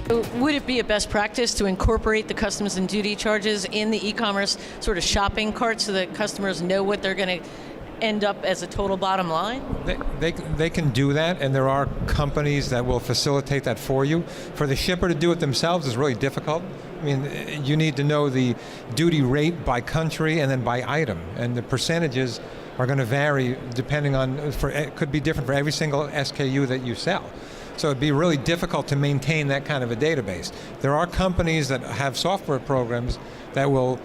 Would it be a best practice to incorporate the customs and duty charges in the e-commerce sort of shopping cart so that customers know what they're going to end up as a total bottom line? They can do that, and there are companies that will facilitate that for you. For the shipper to do it themselves is really difficult. I mean, you need to know the duty rate by country and then by item, and the percentages are going to vary depending on, it could be different for every single SKU that you sell. So it'd be really difficult to maintain that kind of a database. There are companies that have software programs that will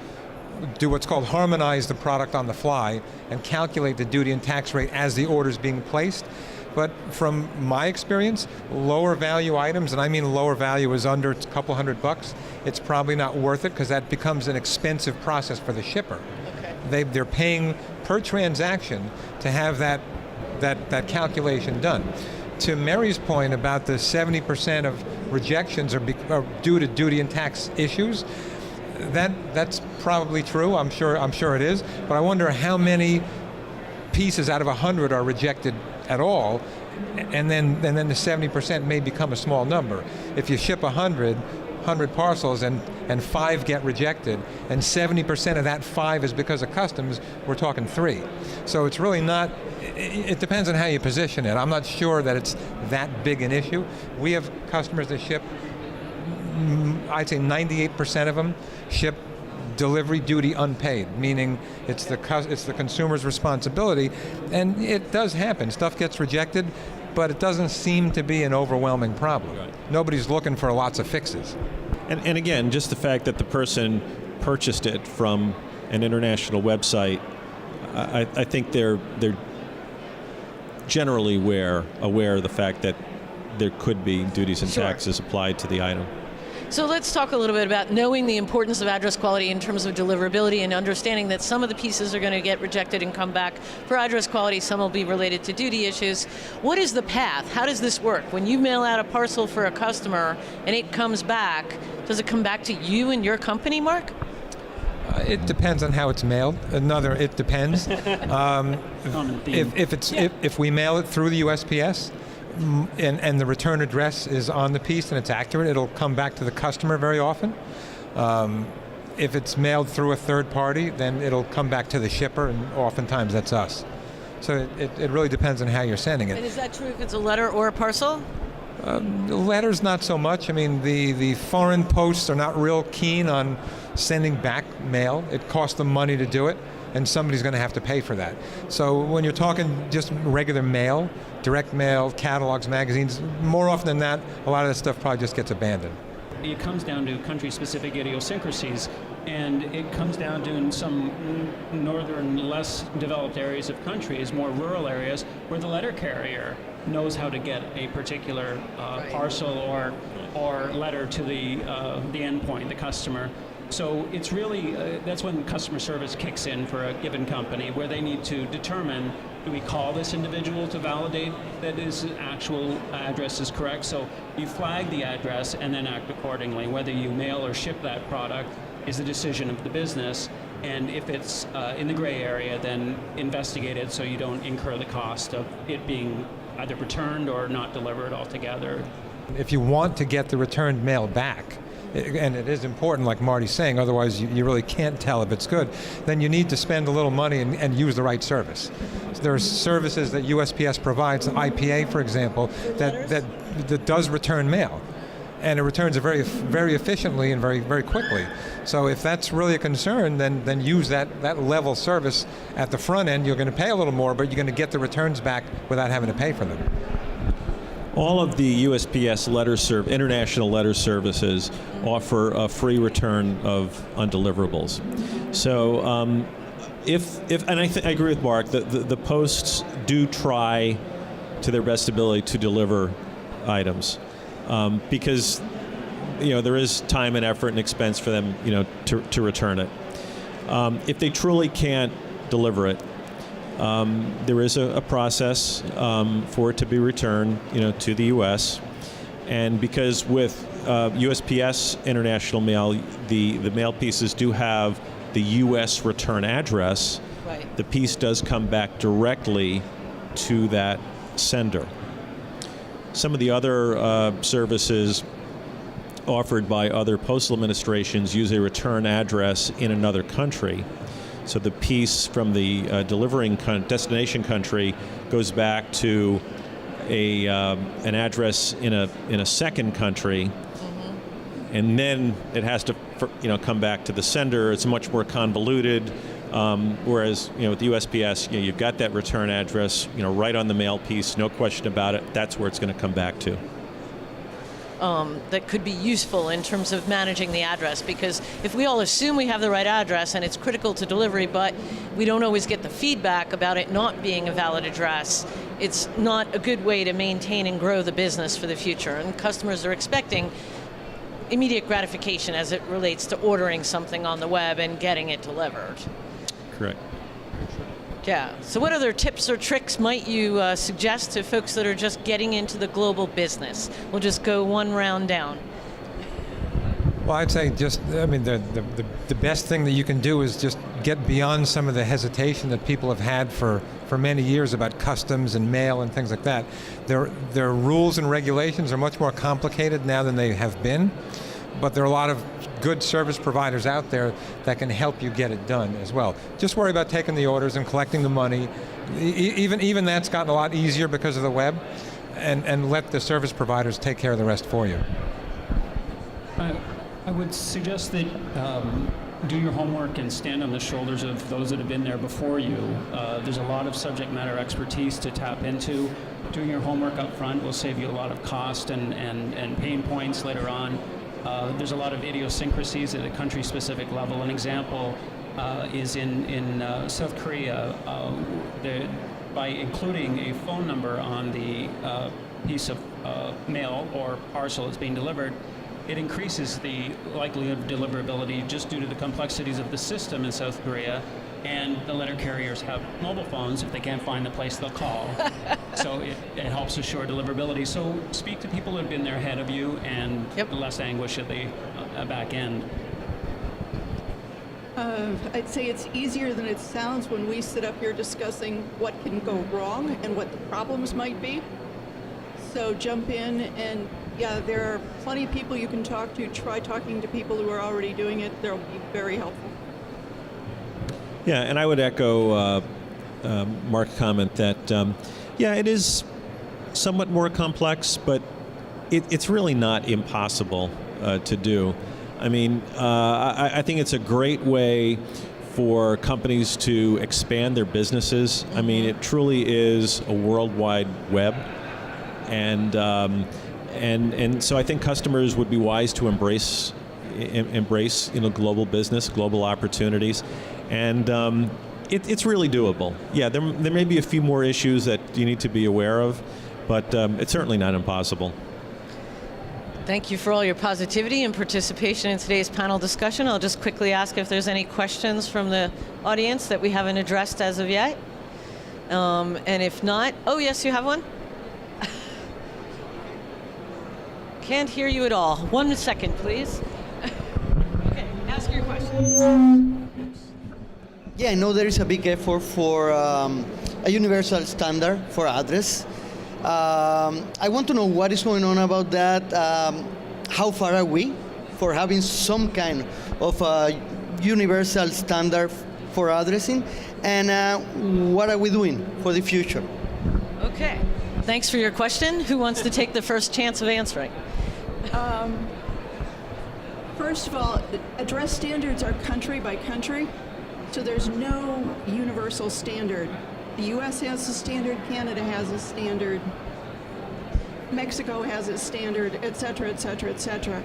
do what's called harmonize the product on the fly and calculate the duty and tax rate as the order's being placed. But from my experience, lower value items, and I mean lower value is under a couple $100, it's probably not worth it because that becomes an expensive process for the shipper. Okay. They're paying per transaction to have that calculation done. To Mary's point about the 70% of rejections are due to duty and tax issues, that's probably true. I'm sure it is. But I wonder how many pieces out of 100 are rejected at all, and then the 70% may become a small number. If you ship 100 parcels and 5 get rejected, and 70% of that 5 is because of customs, we're talking 3. So it's really not. It depends on how you position it. I'm not sure that it's that big an issue. We have customers that ship, I'd say 98% of them ship delivery duty unpaid, meaning it's the consumer's responsibility, and it does happen. Stuff gets rejected, but it doesn't seem to be an overwhelming problem. Right. Nobody's looking for lots of fixes. And again, just the fact that the person purchased it from an international website, I think they're generally aware of the fact that there could be duties and taxes applied to the item. So let's talk a little bit about knowing the importance of address quality in terms of deliverability and understanding that some of the pieces are going to get rejected and come back for address quality, some will be related to duty issues. What is the path? How does this work? When you mail out a parcel for a customer and it comes back, does it come back to you and your company, Marc? It depends on how it's mailed. It depends. If we mail it through the USPS, and the return address is on the piece and it's accurate, it'll come back to the customer very often. If it's mailed through a third party, then it'll come back to the shipper, and oftentimes that's us. So it really depends on how you're sending it. And is that true if it's a letter or a parcel? Letters, not so much. I mean, the foreign posts are not real keen on sending back mail. It costs them money to do it, and somebody's going to have to pay for that. So when you're talking just regular mail, direct mail, catalogs, magazines, more often than that, a lot of that stuff probably just gets abandoned. It comes down to country-specific idiosyncrasies, and it comes down to, in some northern, less developed areas of countries, more rural areas, where the letter carrier knows how to get a particular parcel or letter to the endpoint, the customer. So it's really, that's when customer service kicks in for a given company, where they need to determine, do we call this individual to validate that his actual address is correct? So you flag the address and then act accordingly. Whether you mail or ship that product is the decision of the business. And if it's in the gray area, then investigate it so you don't incur the cost of it being either returned or not delivered altogether. If you want to get the returned mail back, and it is important, like Marty's saying, otherwise you really can't tell if it's good, then you need to spend a little money and use the right service. So there are services that USPS provides, IPA, for example, that does return mail. And it returns it very, very efficiently and very, very quickly. So if that's really a concern, then use that level service at the front end. You're going to pay a little more, but you're going to get the returns back without having to pay for them. All of the USPS international letter services offer a free return of undeliverables. So and I agree with Marc, the posts do try to their best ability to deliver items, because there is time and effort and expense for them to return it. If they truly can't deliver it, there is a process for it to be returned, to the U.S. And because with USPS International Mail, the mail pieces do have the U.S. return address, right, the piece does come back directly to that sender. Some of the other services offered by other postal administrations use a return address in another country. So the piece from the delivering destination country goes back to an address in a second country, and then it has to come back to the sender. It's much more convoluted. Whereas with the USPS, you've got that return address right on the mail piece, no question about it. That's where it's going to come back to. That could be useful in terms of managing the address, because if we all assume we have the right address and it's critical to delivery, but we don't always get the feedback about it not being a valid address, it's not a good way to maintain and grow the business for the future. And customers are expecting immediate gratification as it relates to ordering something on the web and getting it delivered. Correct. Yeah. So what other tips or tricks might you suggest to folks that are just getting into the global business? We'll just go one round down. Well, I'd say the best thing that you can do is just get beyond some of the hesitation that people have had for many years about customs and mail and things like that. Their rules and regulations are much more complicated now than they have been, but there are a lot of good service providers out there that can help you get it done as well. Just worry about taking the orders and collecting the money. Even that's gotten a lot easier because of the web, and let the service providers take care of the rest for you. I would suggest that do your homework and stand on the shoulders of those that have been there before you. There's a lot of subject matter expertise to tap into. Doing your homework up front will save you a lot of cost and pain points later on. There's a lot of idiosyncrasies at a country-specific level. An example is in South Korea, by including a phone number on the piece of mail or parcel that's being delivered, it increases the likelihood of deliverability just due to the complexities of the system in South Korea. And the letter carriers have mobile phones. If they can't find the place, they'll call. So it helps assure deliverability. So speak to people who have been there ahead of you, and less anguish at the back end. I'd say it's easier than it sounds when we sit up here discussing what can go wrong and what the problems might be. So jump in, and there are plenty of people you can talk to. Try talking to people who are already doing it. They'll be very helpful. Yeah, and I would echo Marc's comment that, it is somewhat more complex, but it's really not impossible to do. I mean, I think it's a great way for companies to expand their businesses. I mean, it truly is a worldwide web, and so I think customers would be wise to embrace global business, global opportunities. And it's really doable. Yeah, there may be a few more issues that you need to be aware of, but it's certainly not impossible. Thank you for all your positivity and participation in today's panel discussion. I'll just quickly ask if there's any questions from the audience that we haven't addressed as of yet. And if not, oh yes, you have one? Can't hear you at all. 1 second, please. Okay, ask your question. Yeah, I know there is a big effort for a universal standard for address. I want to know what is going on about that. How far are we for having some kind of universal standard for addressing? And what are we doing for the future? Okay, thanks for your question. Who wants to take the first chance of answering? First of all, address standards are country by country. So there's no universal standard. The US has a standard, Canada has a standard, Mexico has a standard, et cetera, et cetera, et cetera.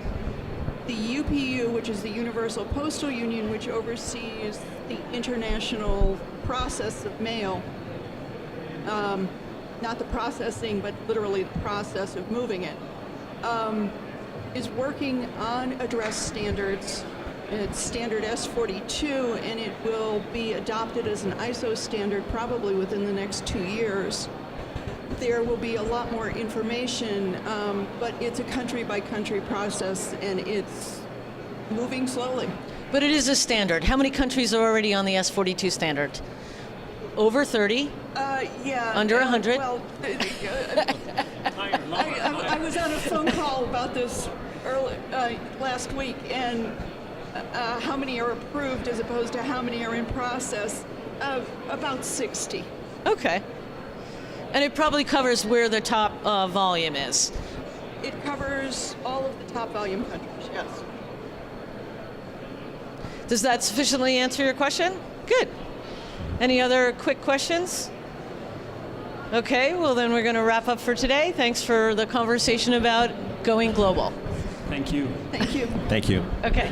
The UPU, which is the Universal Postal Union, which oversees the international process of mail, not the processing, but literally the process of moving it, is working on address standards. It's standard S42, and it will be adopted as an ISO standard probably within the next 2 years. There will be a lot more information, but it's a country-by-country process, and it's moving slowly. But it is a standard. How many countries are already on the S42 standard? Over 30? Yeah. Under 100? Well, I was on a phone call about this last week, and how many are approved as opposed to how many are in process. About 60. Okay. And it probably covers where the top volume is. It covers all of the top volume countries, yes. Does that sufficiently answer your question? Good. Any other quick questions? Okay, well then we're going to wrap up for today. Thanks for the conversation about going global. Thank you. Thank you. Thank you. Okay.